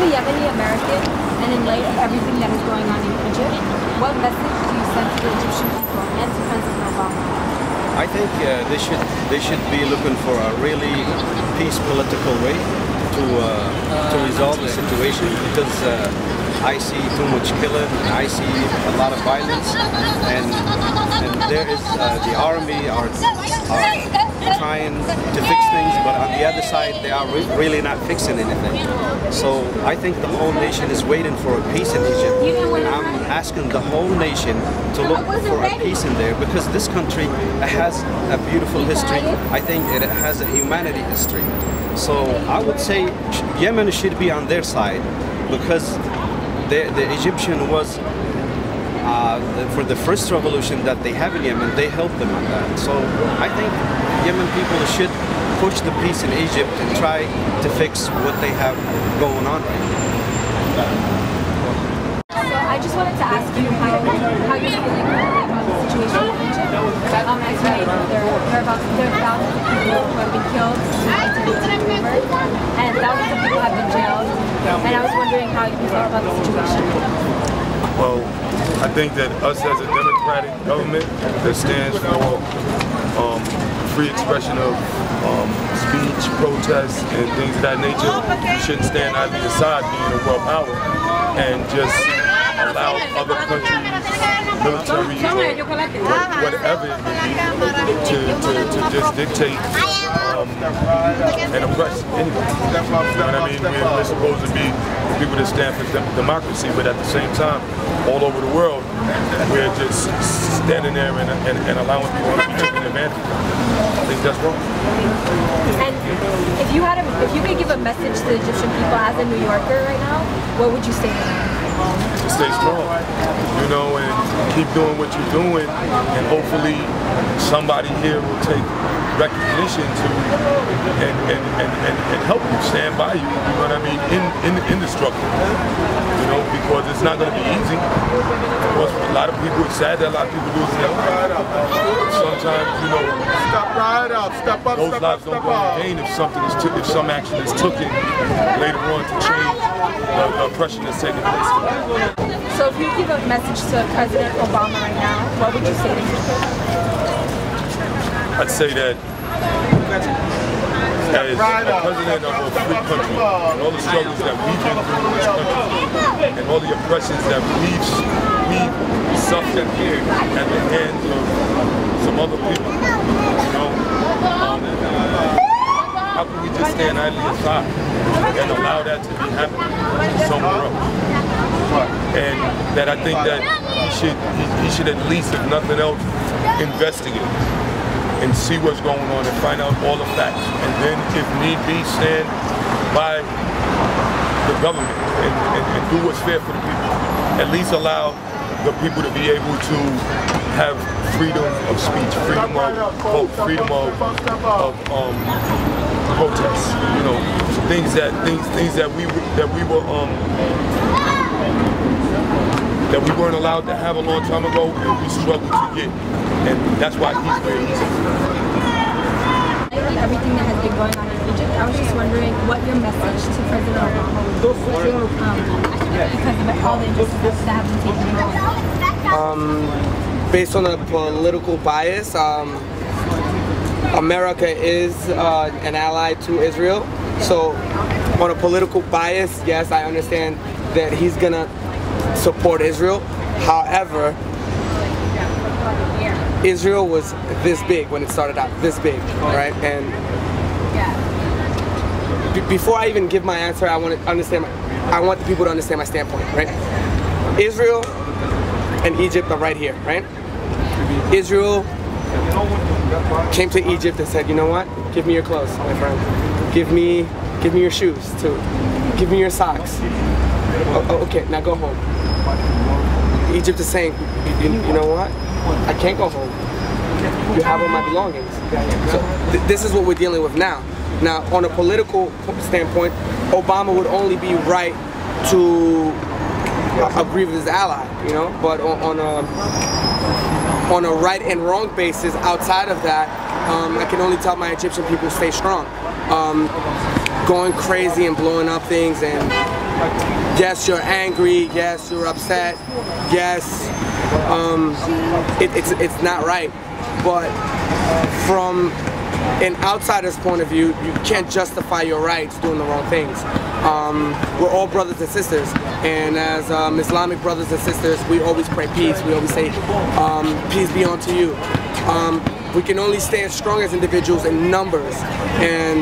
a Yemeni American, and in light of everything that is going on in Egypt, what message do you send to the Egyptian people and to President Obama? I think they should be looking for a really peace political way to resolve the situation, because I see too much killing, and I see a lot of violence, and there is the army are trying to fix things, but on the other side they are really not fixing anything. So I think the whole nation is waiting for a peace in Egypt, and I'm asking the whole nation to look for a peace in there, because this country has a beautiful history. I think it has a humanity history. So I would say Yemen should be on their side, because the Egyptian was for the first revolution that they have in Yemen, they helped them on that. So I think Yemen people should push the peace in Egypt and try to fix what they have going on right now. So I just wanted to ask you how you're feeling about the situation in Egypt. As you may know, there are thousands of people who have been killed and thousands of people have been jailed. And I was wondering how you felt about the situation. Well, I think that us as a democratic government that stands for free expression of speech, protests, and things of that nature, we shouldn't stand idly aside being a world power and just allow other countries, military, or whatever it may be, to just dictate and oppress anybody. You know what I mean? We're supposed to be the people that stand for democracy, but at the same time, all over the world, we're just standing there and allowing people to be taken advantage of. I think that's wrong. And if you could give a message to the Egyptian people as a New Yorker right now, what would you say to them? To stay strong, you know, and keep doing what you're doing, and hopefully somebody here will take recognition to and help you, stand by you, you know what I mean, in the struggle, you know, because it's not going to be easy. Of course, a lot of people, it's sad that a lot of people lose their lives. Sometimes, you know, those lives don't go in vain if some action is taken later on to change the oppression that's taking place. So if you give a message to President Obama right now, what would you say to him? I'd say that as a president of a free country, and all the struggles that we've been through in this country, and all the oppressions that we've suffered here at the hands of some other people, you know, how can we just stand idly aside and allow that to be happening somewhere else? And that I think that he should at least, if nothing else, investigate and see what's going on and find out all the facts. And then, if need be, stand by the government and do what's fair for the people. At least allow the people to be able to have freedom of speech, freedom of vote, freedom of protests. You know, things that we weren't allowed to have a long time ago, and we struggled to get. And that's why he's where he's at. Everything that has been going on in Egypt, I was just wondering what your message to President Obama would be, because of all the injustices that have been taking place. Based on a political bias, America is an ally to Israel. So on a political bias, yes, I understand that he's gonna support Israel. However, Israel was this big when it started out, this big, right? And before I even give my answer, I want the people to understand my standpoint, right? Israel and Egypt are right here, right? Israel came to Egypt and said, you know what? Give me your clothes, my friend. Give me your shoes too. Give me your socks. Oh, okay, now go home. Egypt is saying, you know what? I can't go home. You have all my belongings. So this is what we're dealing with now. Now, on a political standpoint, Obama would only be right to agree with his ally, you know. But on a right and wrong basis, outside of that, I can only tell my Egyptian people stay strong. Going crazy and blowing up things and yes, you're angry, yes, you're upset, yes, it's not right. But from an outsider's point of view, you can't justify your rights doing the wrong things. We're all brothers and sisters, and as Islamic brothers and sisters, we always pray peace. We always say, peace be unto you. We can only stand strong as individuals in numbers, and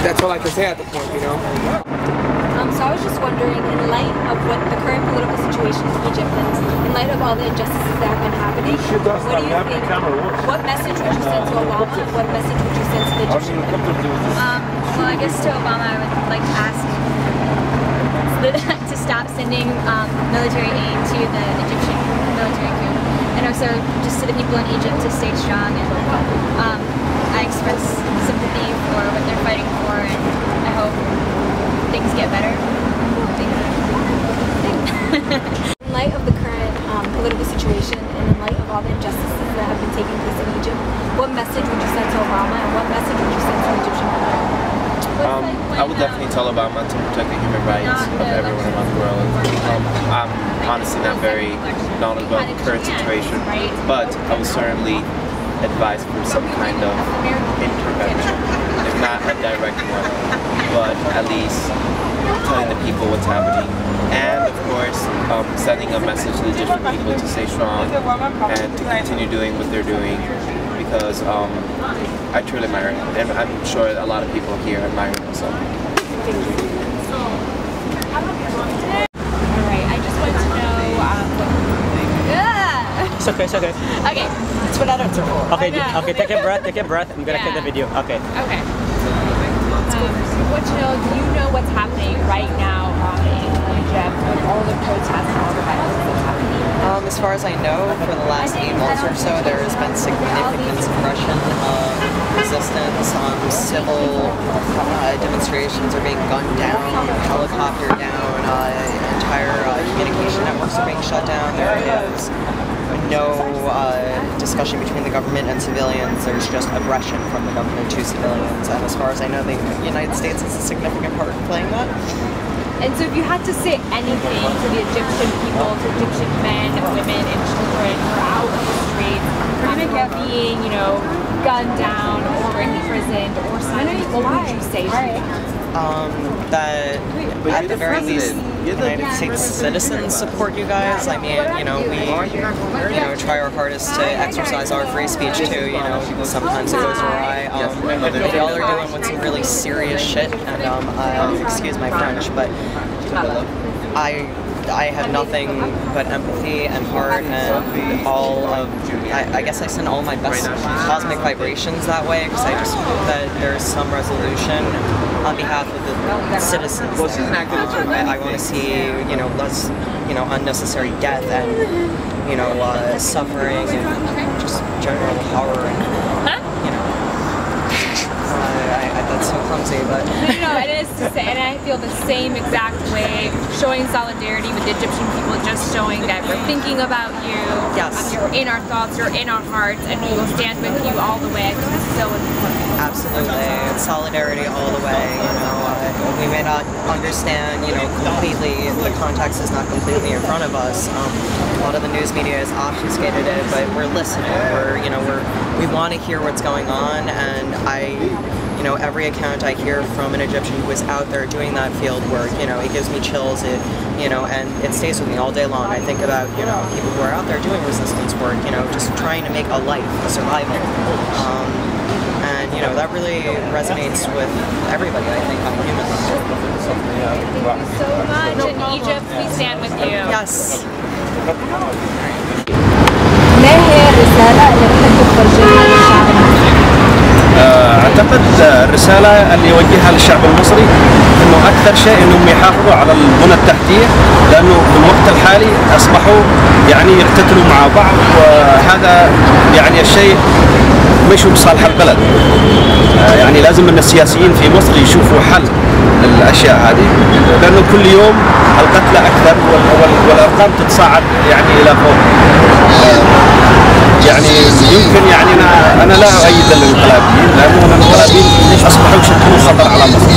that's all I can say at the point, you know. So I was just wondering, in light of what the current political situation in Egypt and in light of all the injustices that have been happening, what do you think, what message would you send to Obama and what message would you send to the Egyptian people? Well, I guess to Obama I would like to ask to stop sending military aid to the Egyptian military coup, and also just to the people in Egypt to stay strong, and I express sympathy for what they're fighting for, and I hope things get better. In light of the current political situation and in light of all the injustices that have been taking place in Egypt, what message would you send to Obama and what message would you send to the Egyptian people? I would definitely tell Obama to protect the human rights of everyone around the world. I'm honestly not very knowledgeable about the current situation, but I would certainly advise for some kind of intervention, if not a direct one, but at least telling the people what's happening, and of course sending a message to the Egyptian people to stay strong and to continue doing what they're doing, because I truly admire it, and I'm sure a lot of people here admire it also. Alright, I just wanted to know It's okay, it's okay. Okay. That's what adults are for. Okay, okay, take a breath. I'm gonna cut the video. Okay. Okay. What you know, do you know what's happening right now in Egypt with all the protests and all the violence that's happening? As far as I know, for the last 8 months or so, there has been significant suppression of resistance. Civil demonstrations are being gunned down, helicoptered down, entire communication networks are being shut down. There is no discussion between the government and civilians. There's just aggression from the government to civilians, and as far as I know, the United States is a significant part in playing that. And so if you had to say anything to the Egyptian people, to Egyptian men, women, and children who are out in the streets, who are being, you know, gunned down or imprisoned or something, what would you say to them? That at the very least, United States citizens support you guys. I mean, you know, we, try our hardest to exercise our free speech too. You know, sometimes it goes awry. Y'all are dealing with some really serious shit, and excuse my French, but I have nothing but empathy and heart and all of, I guess I send all my best cosmic vibrations that way, because I just hope that there's some resolution on behalf of the citizens. I want to see, less, unnecessary death and, suffering and just general horror and, that's so clumsy, but... No, it is to say, and I feel the same exact way, showing solidarity with the Egyptian people, just showing that we're thinking about you, yes. You're in our thoughts, you're in our hearts, and we will stand with you all the way. I think it's so important. Absolutely, it's solidarity all the way, we may not understand, completely, the context is not completely in front of us. A lot of the news media has obfuscated it, but we're listening, we want to hear what's going on, and every account I hear from an Egyptian who is out there doing that field work, it gives me chills, and it stays with me all day long. I think about, people who are out there doing resistance work, just trying to make a life, a survival. And, that really resonates with everybody, I think, on a human level. Thank you so much. In Egypt, we stand with you. Yes. ما هي الرسالة اللي تحب توجهها للشعب المصري؟ أعتقد الرسالة اللي يوجهها للشعب المصري إنه أكثر شيء إنهم يحافظوا على البنى التحتية، لأنه في الوقت الحالي أصبحوا يقتتلوا مع بعض، وهذا الشيء مش بصالح البلد. لازم إن السياسيين في مصر يشوفوا حل للأشياء هذه، لأنه كل يوم القتلى أكثر والأرقام تتصاعد إلى فوق. يمكن أنا لا أؤيد الانقلابيين، لأنه الانقلابيين أصبحوا يشكلون خطر على مصر.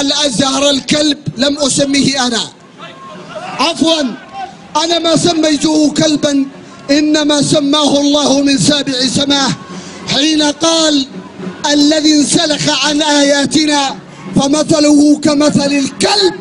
الأزهر الكلب لم أسميه أنا، عفوا أنا ما سميته كلبا، إنما سماه الله من سابع سماه حين قال الذي انسلخ عن آياتنا فمثله كمثل الكلب